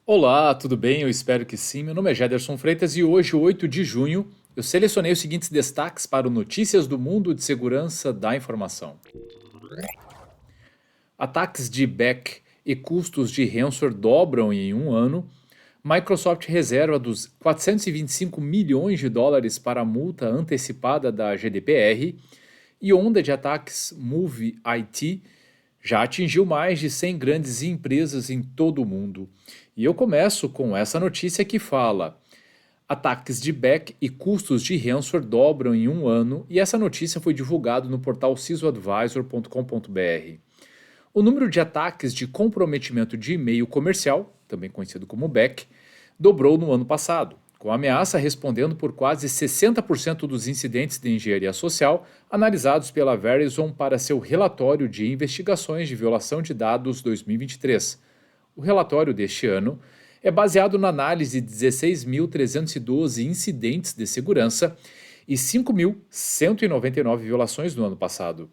Olá, tudo bem? Eu espero que sim. Meu nome é Jederson Freitas e hoje, 8 de junho, eu selecionei os seguintes destaques para o Notícias do Mundo de Segurança da Informação. Ataques de back e custos de ransomware dobram em um ano. Microsoft reserva dos 425 milhões de dólares para a multa antecipada da GDPR. E onda de ataques Move IT já atingiu mais de 100 grandes empresas em todo o mundo. E eu começo com essa notícia que fala: ataques de back e custos de ransomware dobram em um ano, e essa notícia foi divulgada no portal cisoadvisor.com.br. O número de ataques de comprometimento de e-mail comercial, também conhecido como back, dobrou no ano passado, com a ameaça respondendo por quase 60% dos incidentes de engenharia social analisados pela Verizon para seu relatório de investigações de violação de dados 2023. O relatório deste ano é baseado na análise de 16.312 incidentes de segurança e 5.199 violações no ano passado.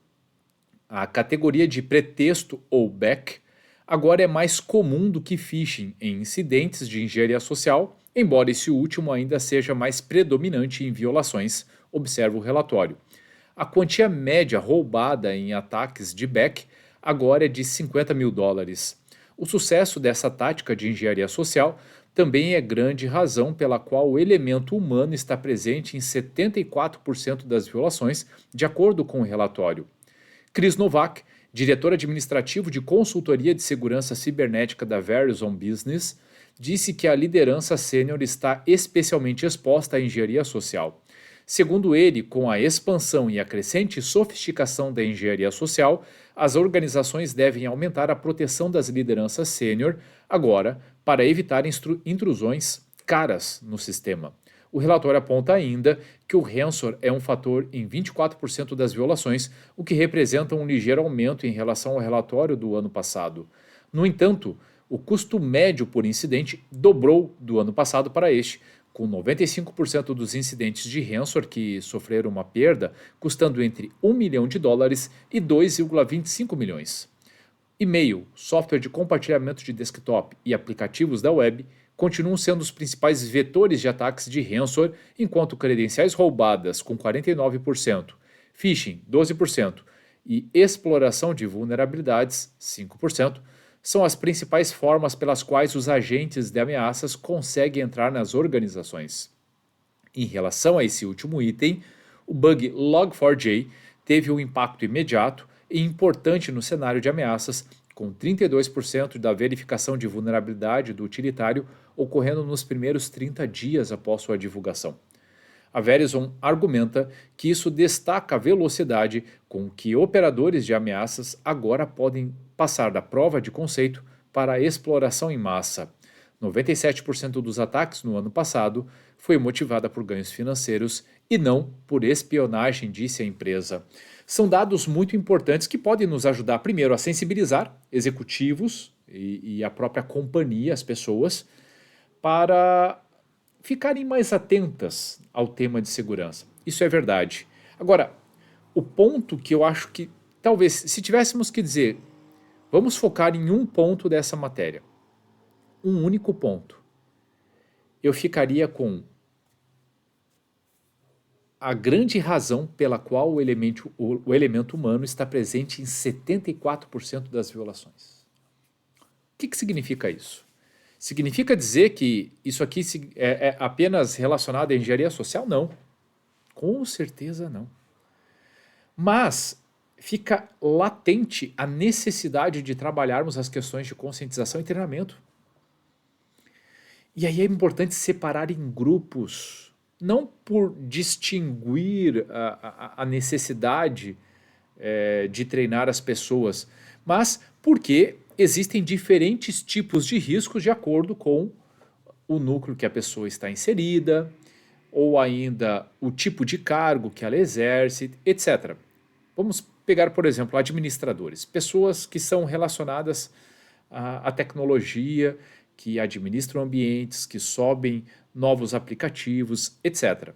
A categoria de pretexto ou back agora é mais comum do que phishing em incidentes de engenharia social, embora esse último ainda seja mais predominante em violações, observa o relatório. A quantia média roubada em ataques de back agora é de 50 mil dólares. O sucesso dessa tática de engenharia social também é grande razão pela qual o elemento humano está presente em 74% das violações, de acordo com o relatório. Chris Novak, diretor administrativo de consultoria de segurança cibernética da Verizon Business, disse que a liderança sênior está especialmente exposta à engenharia social. Segundo ele, com a expansão e a crescente sofisticação da engenharia social, as organizações devem aumentar a proteção das lideranças sênior agora para evitar intrusões caras no sistema. O relatório aponta ainda que o ransomware é um fator em 24% das violações, o que representa um ligeiro aumento em relação ao relatório do ano passado. No entanto, o custo médio por incidente dobrou do ano passado para este, com 95% dos incidentes de ransomware que sofreram uma perda custando entre 1 milhão de dólares e 2,25 milhões. E-mail, software de compartilhamento de desktop e aplicativos da web continuam sendo os principais vetores de ataques de ransomware, enquanto credenciais roubadas, com 49%, phishing, 12%, e exploração de vulnerabilidades, 5%, são as principais formas pelas quais os agentes de ameaças conseguem entrar nas organizações. Em relação a esse último item, o bug Log4j teve um impacto imediato e importante no cenário de ameaças, com 32% da verificação de vulnerabilidade do utilitário ocorrendo nos primeiros 30 dias após sua divulgação. A Verizon argumenta que isso destaca a velocidade com que operadores de ameaças agora podem passar da prova de conceito para a exploração em massa. 97% dos ataques no ano passado foi motivada por ganhos financeiros e não por espionagem, disse a empresa. São dados muito importantes que podem nos ajudar, primeiro, a sensibilizar executivos e a própria companhia, as pessoas, para ficarem mais atentas ao tema de segurança. Isso é verdade. Agora, o ponto que eu acho que, talvez, se tivéssemos que dizer, vamos focar em um ponto dessa matéria, um único ponto, eu ficaria com a grande razão pela qual o elemento humano está presente em 74% das violações. O que significa isso? Significa dizer que isso aqui é apenas relacionado à engenharia social? Não. Com certeza não. Mas fica latente a necessidade de trabalharmos as questões de conscientização e treinamento. E aí é importante separar em grupos, não por distinguir a necessidade de treinar as pessoas, mas porque existem diferentes tipos de riscos de acordo com o núcleo que a pessoa está inserida, ou ainda o tipo de cargo que ela exerce, etc. Vamos pegar, por exemplo, administradores, pessoas que são relacionadas à tecnologia, que administram ambientes, que sobem novos aplicativos, etc.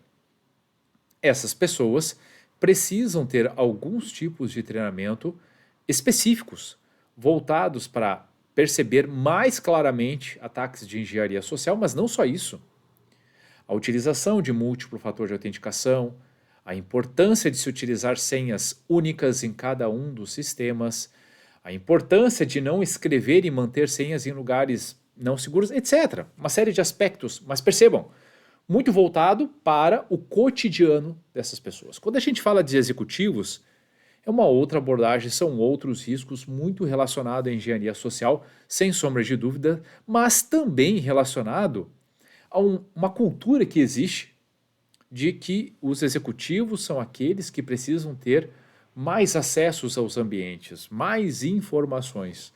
Essas pessoas precisam ter alguns tipos de treinamento específicos, voltados para perceber mais claramente ataques de engenharia social, mas não só isso. A utilização de múltiplo fator de autenticação, a importância de se utilizar senhas únicas em cada um dos sistemas, a importância de não escrever e manter senhas em lugares não seguros, etc. Uma série de aspectos, mas percebam, muito voltado para o cotidiano dessas pessoas. Quando a gente fala de executivos, é uma outra abordagem, são outros riscos muito relacionados à engenharia social, sem sombra de dúvida, mas também relacionado a uma cultura que existe de que os executivos são aqueles que precisam ter mais acessos aos ambientes, mais informações.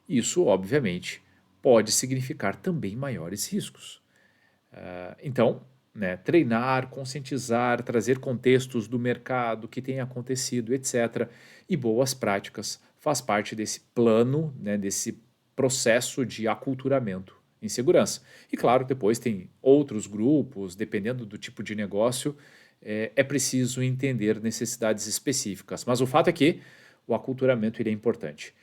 Isso, obviamente, pode significar também maiores riscos. Então, né, treinar, conscientizar, trazer contextos do mercado, que tem acontecido, etc. E boas práticas faz parte desse plano, né, desse processo de aculturamento em segurança. E claro, depois tem outros grupos, dependendo do tipo de negócio, é preciso entender necessidades específicas. Mas o fato é que o aculturamento ele é importante.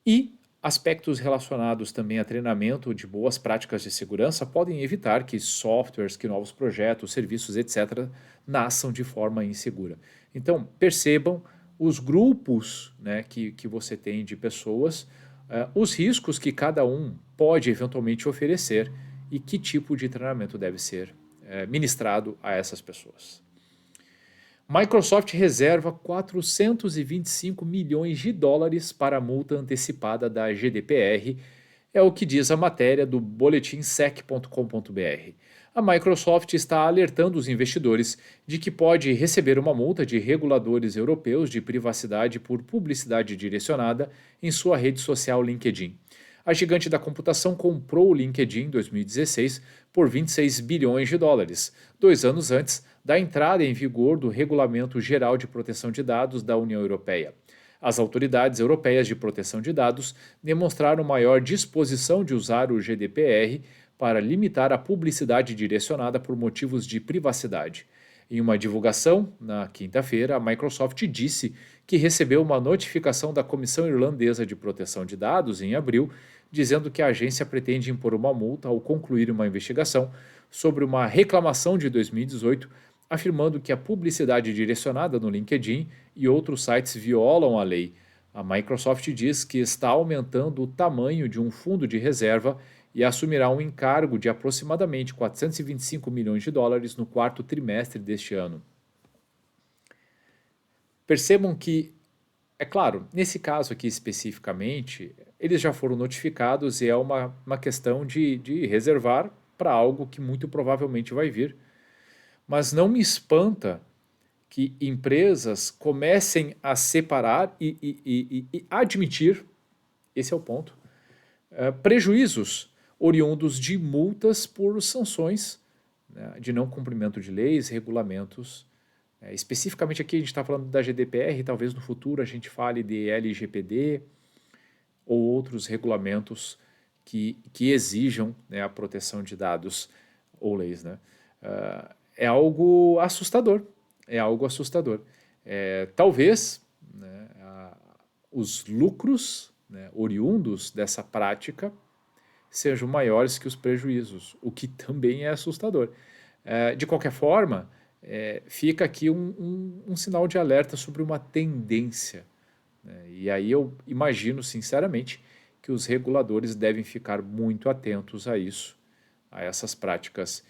E aspectos relacionados também a treinamento de boas práticas de segurança podem evitar que softwares, que novos projetos, serviços, etc., nasçam de forma insegura. Então, percebam os grupos, né, que você tem de pessoas, os riscos que cada um pode eventualmente oferecer e que tipo de treinamento deve ser ministrado a essas pessoas. Microsoft reserva 425 milhões de dólares para a multa antecipada da GDPR, é o que diz a matéria do boletinsec.com.br. A Microsoft está alertando os investidores de que pode receber uma multa de reguladores europeus de privacidade por publicidade direcionada em sua rede social LinkedIn. A gigante da computação comprou o LinkedIn em 2016 por 26 bilhões de dólares, 2 anos antes da entrada em vigor do Regulamento Geral de Proteção de Dados da União Europeia. As autoridades europeias de proteção de dados demonstraram maior disposição de usar o GDPR para limitar a publicidade direcionada por motivos de privacidade. Em uma divulgação, na quinta-feira, a Microsoft disse que recebeu uma notificação da Comissão Irlandesa de Proteção de Dados em abril, dizendo que a agência pretende impor uma multa ao concluir uma investigação sobre uma reclamação de 2018, afirmando que a publicidade direcionada no LinkedIn e outros sites violam a lei. A Microsoft diz que está aumentando o tamanho de um fundo de reserva e assumirá um encargo de aproximadamente 425 milhões de dólares no quarto trimestre deste ano. Percebam que, é claro, nesse caso aqui especificamente, eles já foram notificados e é uma questão de reservar para algo que muito provavelmente vai vir. Mas não me espanta que empresas comecem a separar e admitir, esse é o ponto, prejuízos oriundos de multas por sanções, né, de não cumprimento de leis, regulamentos. Especificamente aqui a gente está falando da GDPR, talvez no futuro a gente fale de LGPD ou outros regulamentos que exijam, né, a proteção de dados ou leis, né? É algo assustador. É algo assustador. Talvez, né, os lucros, né, oriundos dessa prática sejam maiores que os prejuízos, o que também é assustador. De qualquer forma, fica aqui um sinal de alerta sobre uma tendência, né? E aí eu imagino, sinceramente, que os reguladores devem ficar muito atentos a isso, a essas práticas,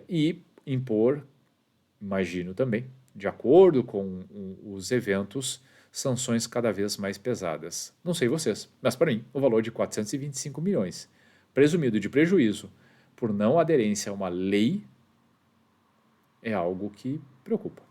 e impor, imagino também, de acordo com os eventos, sanções cada vez mais pesadas. Não sei vocês, mas para mim o valor de 425 milhões, presumido de prejuízo por não aderência a uma lei, é algo que preocupa.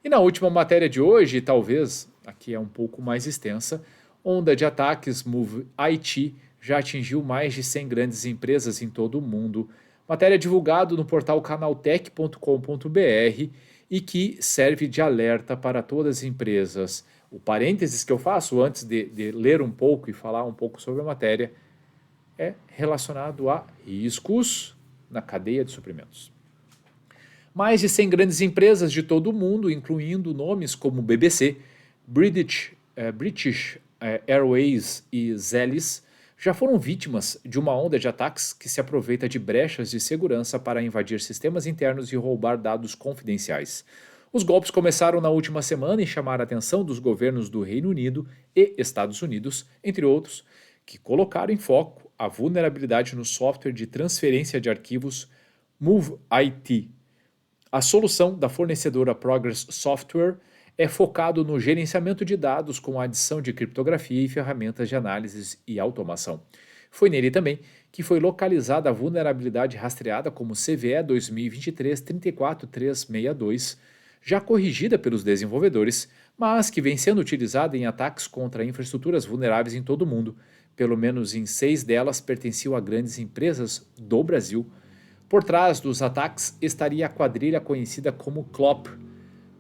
E na última matéria de hoje, talvez, aqui é um pouco mais extensa, onda de ataques Move IT já atingiu mais de 100 grandes empresas em todo o mundo. Matéria divulgada no portal canaltech.com.br e que serve de alerta para todas as empresas. O parênteses que eu faço antes de ler um pouco e falar um pouco sobre a matéria é relacionado a riscos na cadeia de suprimentos. Mais de 100 grandes empresas de todo o mundo, incluindo nomes como BBC, British Airways e Zelis, já foram vítimas de uma onda de ataques que se aproveita de brechas de segurança para invadir sistemas internos e roubar dados confidenciais. Os golpes começaram na última semana e chamaram a atenção dos governos do Reino Unido e Estados Unidos, entre outros, que colocaram em foco a vulnerabilidade no software de transferência de arquivos MoveIT. A solução da fornecedora Progress Software é focado no gerenciamento de dados com a adição de criptografia e ferramentas de análise e automação. Foi nele também que foi localizada a vulnerabilidade rastreada como CVE 2023-34362, já corrigida pelos desenvolvedores, mas que vem sendo utilizada em ataques contra infraestruturas vulneráveis em todo o mundo. Pelo menos em 6 delas pertenciam a grandes empresas do Brasil. Por trás dos ataques estaria a quadrilha conhecida como CLOP,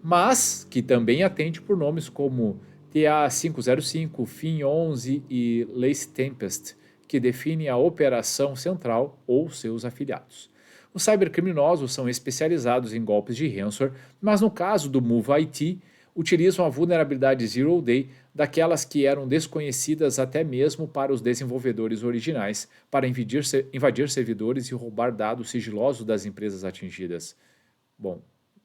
mas que também atende por nomes como TA505, FIN11 e Lace Tempest, que definem a operação central ou seus afiliados. Os cybercriminosos são especializados em golpes de ransomware, mas no caso do MoveIT, utilizam a vulnerabilidade Zero Day, daquelas que eram desconhecidas até mesmo para os desenvolvedores originais, para invadir servidores e roubar dados sigilosos das empresas atingidas. Bom,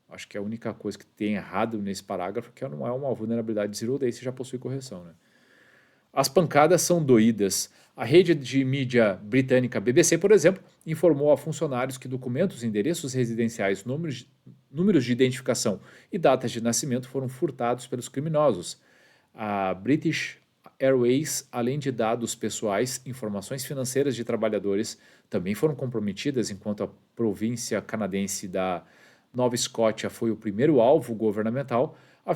acho que a única coisa que tem errado nesse parágrafo é que não é uma vulnerabilidade Zero Day, se já possui correção, né? As pancadas são doídas. A rede de mídia britânica BBC, por exemplo, informou a funcionários que documentos, endereços residenciais, números de identificação e datas de nascimento foram furtados pelos criminosos. A British Airways, além de dados pessoais, informações financeiras de trabalhadores, também foram comprometidas, enquanto a província canadense da Nova Escócia foi o primeiro alvo governamental a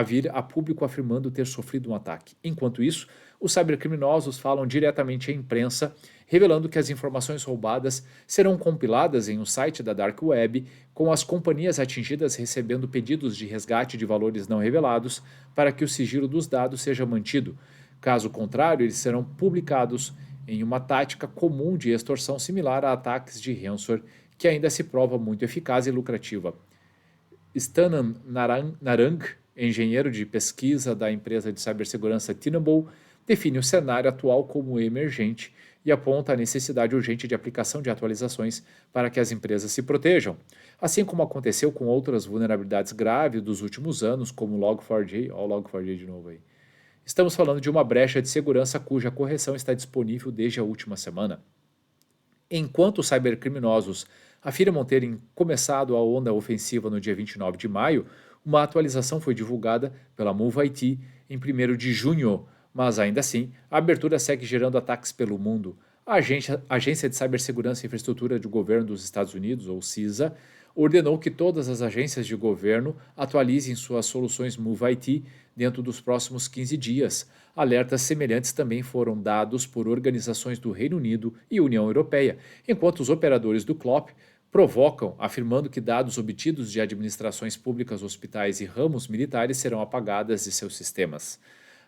vir a público afirmando ter sofrido um ataque. Enquanto isso, os cybercriminosos falam diretamente à imprensa, revelando que as informações roubadas serão compiladas em um site da Dark Web, com as companhias atingidas recebendo pedidos de resgate de valores não revelados para que o sigilo dos dados seja mantido. Caso contrário, eles serão publicados em uma tática comum de extorsão similar a ataques de ransomware, que ainda se prova muito eficaz e lucrativa. Stanan Narang, engenheiro de pesquisa da empresa de cibersegurança Tenable, define o cenário atual como emergente e aponta a necessidade urgente de aplicação de atualizações para que as empresas se protejam, assim como aconteceu com outras vulnerabilidades graves dos últimos anos, como o Log4j, olha o Log4j de novo aí. Estamos falando de uma brecha de segurança cuja correção está disponível desde a última semana. Enquanto os cybercriminosos afirmam terem começado a onda ofensiva no dia 29 de maio, uma atualização foi divulgada pela MoveIT em 1º de junho, mas ainda assim, a abertura segue gerando ataques pelo mundo. A Agência de Cibersegurança e Infraestrutura do Governo dos Estados Unidos, ou CISA, ordenou que todas as agências de governo atualizem suas soluções MoveIT dentro dos próximos 15 dias. Alertas semelhantes também foram dados por organizações do Reino Unido e União Europeia, enquanto os operadores do CLOP provocam, afirmando que dados obtidos de administrações públicas, hospitais e ramos militares serão apagadas de seus sistemas.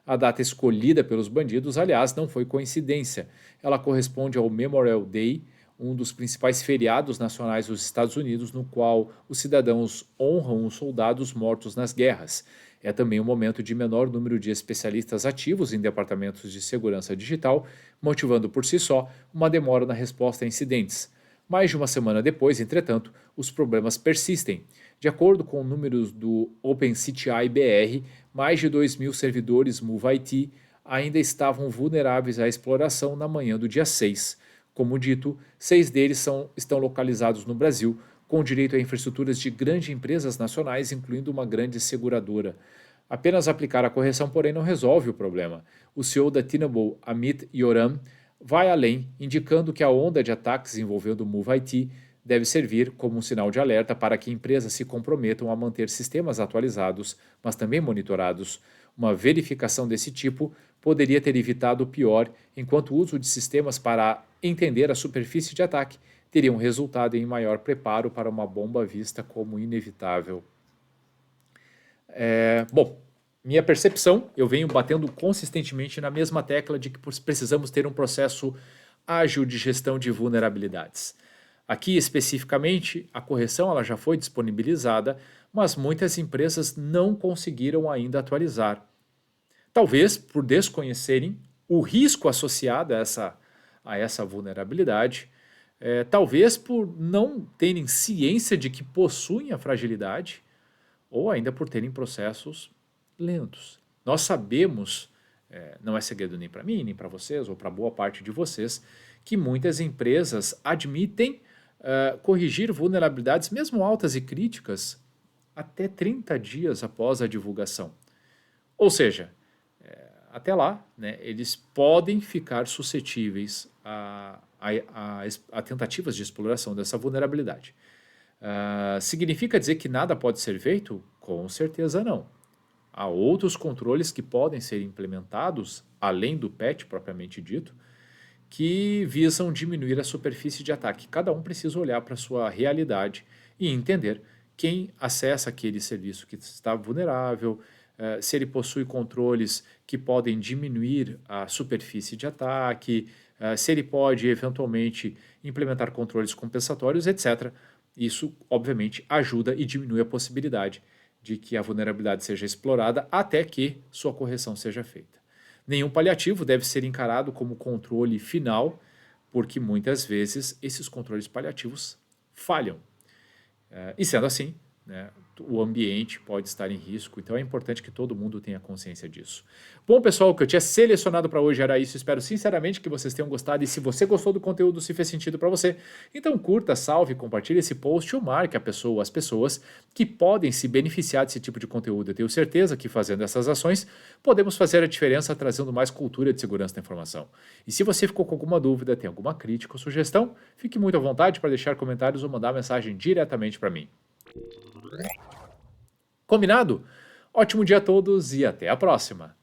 A data escolhida pelos bandidos, aliás, não foi coincidência. Ela corresponde ao Memorial Day, um dos principais feriados nacionais dos Estados Unidos, no qual os cidadãos honram os soldados mortos nas guerras. É também um momento de menor número de especialistas ativos em departamentos de segurança digital, motivando por si só uma demora na resposta a incidentes. Mais de uma semana depois, entretanto, os problemas persistem. De acordo com números do OpenCTI BR, mais de 2.000 servidores MoveIT ainda estavam vulneráveis à exploração na manhã do dia 6. Como dito, 6 deles estão localizados no Brasil, com direito a infraestruturas de grandes empresas nacionais, incluindo uma grande seguradora. Apenas aplicar a correção, porém, não resolve o problema. O CEO da Tenable, Amit Yoram, vai além, indicando que a onda de ataques envolvendo o MoveIT deve servir como um sinal de alerta para que empresas se comprometam a manter sistemas atualizados, mas também monitorados. Uma verificação desse tipo poderia ter evitado o pior, enquanto o uso de sistemas para entender a superfície de ataque teria resultado em maior preparo para uma bomba vista como inevitável. Bom, minha percepção, eu venho batendo consistentemente na mesma tecla de que precisamos ter um processo ágil de gestão de vulnerabilidades. Aqui, especificamente, a correção ela já foi disponibilizada, mas muitas empresas não conseguiram ainda atualizar. Talvez por desconhecerem o risco associado a essa vulnerabilidade, talvez por não terem ciência de que possuem a fragilidade ou ainda por terem processos lentos. Nós sabemos, não é segredo nem para mim, nem para vocês, ou para boa parte de vocês, que muitas empresas admitem corrigir vulnerabilidades, mesmo altas e críticas, até 30 dias após a divulgação. Ou seja, até lá, né, eles podem ficar suscetíveis a tentativas de exploração dessa vulnerabilidade. Significa dizer que nada pode ser feito? Com certeza não. Há outros controles que podem ser implementados, além do patch propriamente dito, que visam diminuir a superfície de ataque. Cada um precisa olhar para a sua realidade e entender quem acessa aquele serviço que está vulnerável, se ele possui controles que podem diminuir a superfície de ataque, se ele pode eventualmente implementar controles compensatórios, etc. Isso, obviamente, ajuda e diminui a possibilidade de que a vulnerabilidade seja explorada até que sua correção seja feita. Nenhum paliativo deve ser encarado como controle final, porque muitas vezes esses controles paliativos falham. E sendo assim, né, o ambiente pode estar em risco, então é importante que todo mundo tenha consciência disso. Bom, pessoal, o que eu tinha selecionado para hoje era isso. Espero sinceramente que vocês tenham gostado e se você gostou do conteúdo, se fez sentido para você, então curta, salve, compartilhe esse post ou marque a pessoa, as pessoas que podem se beneficiar desse tipo de conteúdo. Eu tenho certeza que fazendo essas ações, podemos fazer a diferença trazendo mais cultura de segurança da informação. E se você ficou com alguma dúvida, tem alguma crítica ou sugestão, fique muito à vontade para deixar comentários ou mandar mensagem diretamente para mim. Combinado? Ótimo dia a todos e até a próxima!